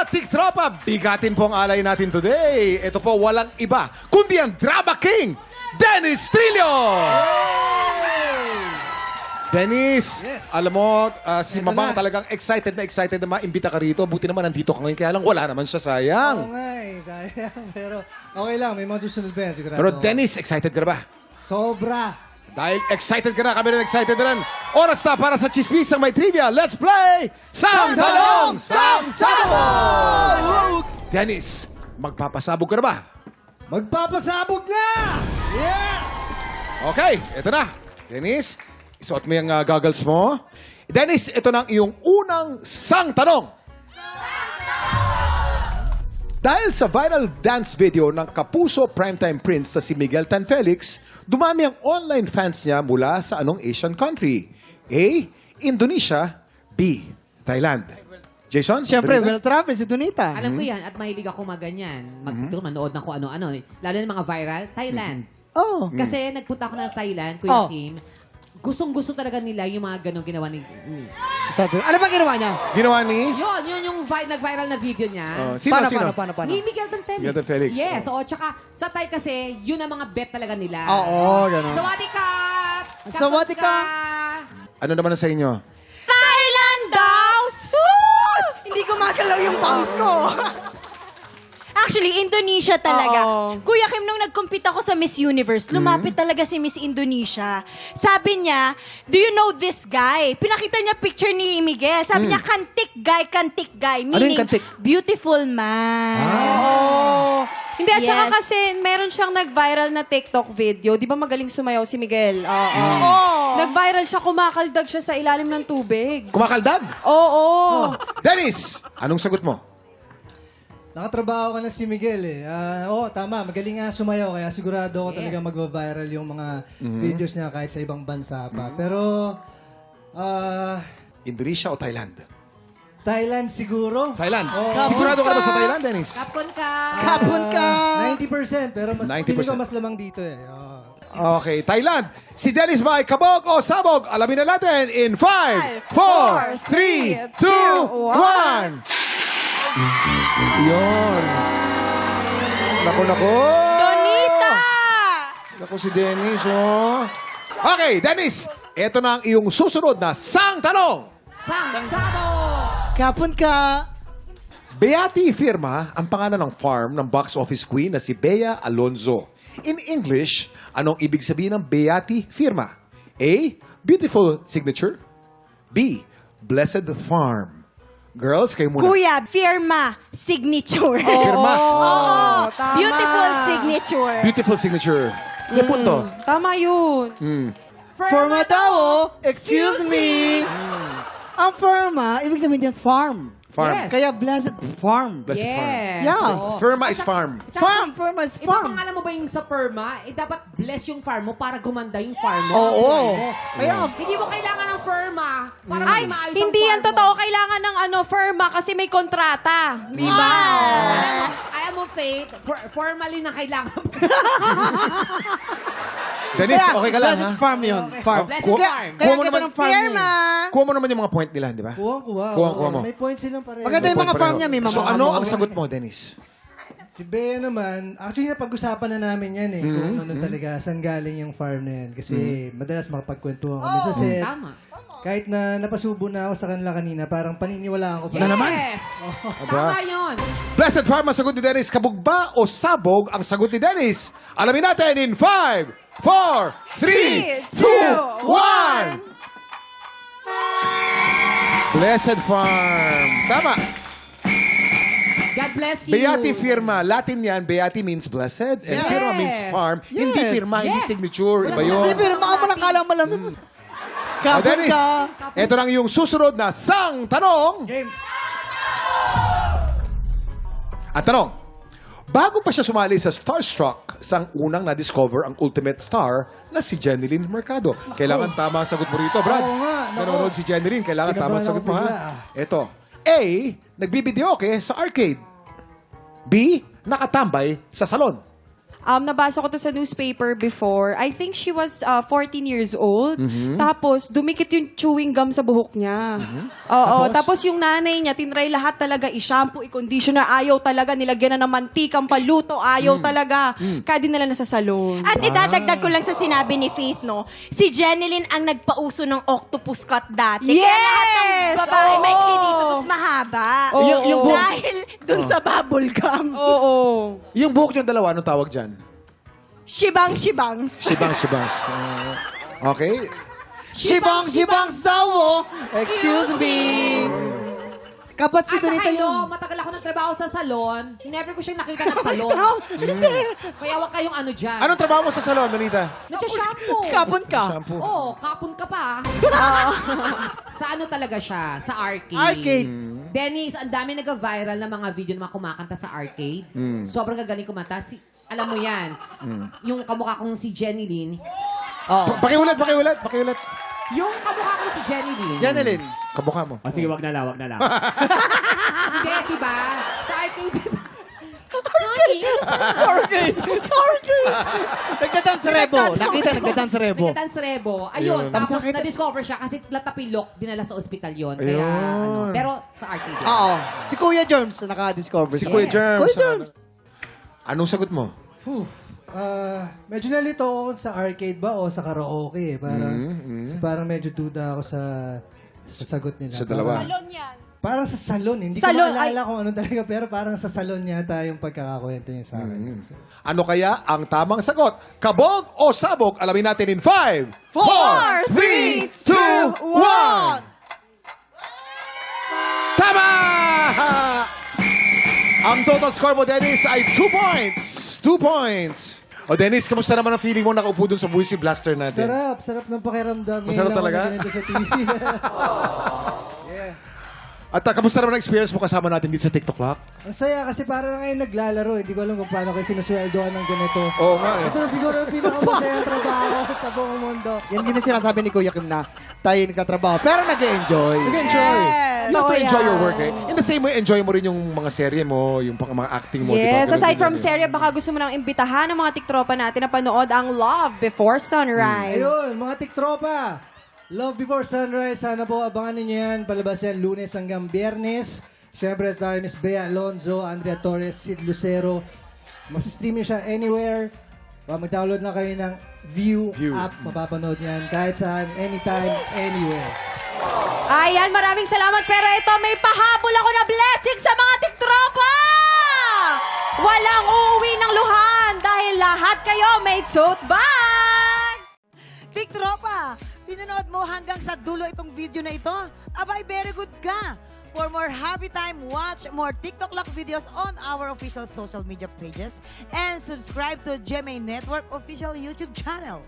Tiktropa, bigatin po ang alay natin today. Ito po walang iba, kundi ang Drama King, Dennis Trillo! Dennis, alam mo, si Mamang talagang excited na maimbita ka rito. Buti naman nandito ka ngayon, kaya lang wala naman siya, sayang. Oo nga eh, sayang. Pero okay lang, may mga susunod pa yan, sigurado. Pero Dennis, excited ka na ba? Sobra. Dahil excited ka na, kami rin excited na rin. Oras na para sa chismisang may trivia. Let's play Sang Talong Sang Sabog! Dennis, magpapasabog ka na ba? Magpapasabog na! Yeah! Okay, ito na. Dennis, isuot mo yung goggles mo. Dennis, ito na ang iyong unang sang tanong. Dahil sa viral dance video ng kapuso primetime prince na si Miguel Tan Felix, dumami ang online fans niya mula sa anong Asian country? A. Indonesia. B. Thailand. Jason? Siyempre, balita? well travel si Donita. Alam ko yan at mahilig ako maganyan. Manood ng kung ano-ano. Lalo na mga viral. Thailand. Oh. Kasi nagpunta ako ng Thailand, Kuya Kim. Gustong-gusto talaga nila yung mga ganong ginawa ni... Ano ba ginawa niya? Ginawa ni? Yun yung nag-viral na video niya. Sino? Paano? Ni Miguel Tan Felix. Miguel Tan Felix. Yes. Oo, tsaka sa Thai kasi, yun ang mga bet talaga nila. Oo, gano'n. Sawadee ka! Sawadee ka! Ano naman ang sa inyo? Thailand daw! Sus! Hindi ko magalaw yung palms ko. Actually, Indonesia talaga. Oo. Kuya Kim, nung nag-compete ako sa Miss Universe, lumapit talaga si Miss Indonesia. Sabi niya, do you know this guy? Pinakita niya picture ni Miguel. Sabi niya, kantik guy. Ano yung Meaning, kantik? beautiful man. Oo. Hindi, at saka Yes. kasi meron siyang nag-viral na TikTok video. Di ba magaling sumayaw si Miguel? Oo. Nag-viral siya, kumakaldag siya sa ilalim ng tubig. Kumakaldag? Oo. Dennis, anong sagot mo? Nakatrabaho ka na si Miguel eh. Tama. Magaling nga sumayaw. Kaya sigurado ako talaga mag-viral yung mga videos niya kahit sa ibang bansa pa. Pero, Indonesia o Thailand? Thailand siguro. Thailand. Oh. Sigurado ka na ba sa Thailand, Dennis? Kapon ka! Kapon ka! 90%. Pero mas 90%. feeling ko mas lamang dito eh. Okay, Thailand. Si Dennis ba ay kabog o sabog? Alamin na natin in 5, 4, 3, 2, 1. Yun. Naku. Donita! Naku si Dennis, oh. Okay, Dennis. Ito na ang iyong susunod na sang tanong. Sang Sabo! Kapon ka! Beati Firma ang pangalan ng farm ng box office queen na si Bea Alonzo. In English, anong ibig sabihin ng Beati Firma? A. Beautiful signature. B. Blessed farm. Girls, kayo muna. Kuya, firma, signature. Firma. Oo. tama. Beautiful signature. Beautiful signature. May punto. Tama yun. Forma daw, oh. Excuse me. Ang forma, ibig sabihin niyan farm. Farm. Yes. Kaya blessed farm. Blessed farm. Yes. Yeah. Oo. Firma is farm. Tsaka, Forma is Iba farm. pang alam mo ba yung sa Perma, dapat bless yung farm mo para gumanda yung farm mo. Oo. Ang buhay mo. Kaya, Hindi mo kailangan ng Firma para Ay, maging maayos ang hindi yan farm mo. totoo. Kailangan ng firma kasi may kontrata. Di ba? Alam mo, Faith, formally na kailangan mo. Dennis, okay ka lang, ha? blessed farm yun. Farm. Blessed Kuha- farm. kuha mo Kaya naman, ng farm Firma. kuha mo naman yung mga point nila, di ba? Kuha Kuha mo. May points silang pareho. May Maganda yung point mga pareho. farm niya, may mga So ano ang sagot mo, Dennis? Si Bea naman, actually napag-usapan na namin yan eh. Kung ano talaga, saan galing yung farm na yan. Kasi madalas makapagkwentuhan kami sa set. Tama. Kahit na napasubo na ako sa kanila kanina, parang paniniwalaan ko pa. Na naman? Yes. Aba. Tama yun. Blessed farm ang sagot ni Dennis. Kabog ba o sabog ang sagot ni Dennis? Alamin natin in 5, 4, 3, 2, 1. Blessed farm. Tama. God bless you. Beati Firma. Latin yan. Beati means blessed. And Yes. Firma means farm. Hindi Yes. firma, hindi Yes. signature. Iba Hindi, yun. pero mga palang kalang malamin mo. O Kapon Dennis, ka! ito lang yung susunod na sang tanong. Game. At tanong, bago pa siya sumali sa Starstruck, sang unang na-discover ang ultimate star na si Jeneline Mercado. Kailangan tama ang sagot mo rito, Brad. Oo nga, nako. Nanonood si Jeneline, kailangan tama ang Kinabahan sagot ako mo, bigla, ha? Ito, A, nagbibideo sa arcade. B, nakatambay sa salon. nabasa ko to sa newspaper before. I think she was 14 years old. Tapos, dumikit yung chewing gum sa buhok niya. Oo. Tapos yung nanay niya, tinry lahat talaga, i-shampoo, i-conditioner. Ayaw talaga. Nilagyan na ng mantikang paluto. Ayaw talaga. Kaya din nila nasa salon. At idadagdag ko lang sa sinabi ni Faith, no? Si Jeneline ang nagpauso ng octopus cut dati. Kaya lahat ng Yes! babae may Oo! dito, tapos mahaba. Yung buhok- Dahil dun sa bubble gum. Oo. Yung buhok niyong dalawa, anong tawag dyan? Shibang-shibangs. Shibang. Okay. Shibang daw, oh. Excuse me. Kapat si At saka Donita kayo, yung... matagal ako nagtrabaho sa salon. Never ko siyang nakita ng salon. Kaya wag kayong ano dyan. Anong trabaho mo sa salon, Donita? Nagsha-shampoo. Kapon ka. Shampoo. Oo, kapon ka pa. Sa ano talaga siya? Sa arcade. Arcade. Dennis, ang dami nag-viral na mga video na mga kumakanta sa arcade. Sobrang gagaling kumanta. Alam mo yan, yung kamukha kong si Jenny Lynn. Oh. Pakiulat. Yung kamukha kong si Jenny Lynn. Jeneline. Kamukha mo. O sige, wag na lang. Hindi, diba? Sa arcade. Nagdadance sa Rebo. Nakita, nagdadance sa Rebo. Nagdadance Rebo. Ayun, Ayun. tapos Masakit. na-discover siya kasi latapilok, dinala sa ospital yon. Kaya, Ayun. pero sa arcade. Oo. Si Kuya Germs naka-discover. Si siya. Kuya Germs. Kuya Germs. Anong sagot mo? Medyo nalito ako sa arcade ba o sa karaoke. Parang medyo duda ako sa sagot nila. Sa dalawa. Salon yan. Parang sa salon. Hindi Salon, ko maalala kung ano talaga, pero parang sa salon yata yung pagkakakwento niya sa akin. Ano kaya ang tamang sagot? Kabog o sabog? Alamin natin in 5, 4, 3, 2, 1! Tama! Ang total score mo, Dennis, ay 2 points. 2 points. O, Dennis, kamusta naman ang feeling mo nakaupo dun sa Buisi Blaster natin? Sarap ng pakiramdam. Masarap Ngayon lang talaga? ako ganito sa TV. At kamusta naman ang experience mo kasama natin dito sa TikTok Lock? Ang saya kasi parang ngayon naglalaro. Hindi ko alam kung paano kayo sinusweldoan ng ganito. Oo nga eh. Ito na siguro yung pinakamasayang trabaho sa buong mundo. Yan din ang sinasabi ni Kuya Kim na tayo nagkatrabaho. Pero nag-enjoy. Nag-enjoy. You have to Oh, enjoy yeah. your work eh. In the same way, enjoy mo rin yung mga serye mo, yung mga acting mo. Yes, di ba? aside Ganun from din yun. serye, baka gusto mo nang imbitahan ng mga tiktropa natin na panood ang Love Before Sunrise. Ayun, mga tiktropa. Love Before Sunrise. Sana po abangan ninyo yan. Palabas yan Lunes hanggang Biyernes. Siyempre, starring Miss Bea Alonzo, Andrea Torres, Sid Lucero. Masistream nyo siya anywhere. Mag-download na kayo ng View app. Mapapanood yan kahit saan, anytime, anywhere. Ayan, maraming salamat. Pero ito, may pahabol ako na blessing sa mga tiktropa! Walang uuwi ng luhan dahil lahat kayo may tote bag! Tiktropa, pinanood mo hanggang sa dulo itong video na ito? Abay, very good ka! For more happy time, watch more TikTok Lock videos on our official social media pages and subscribe to GMA Network official YouTube channel.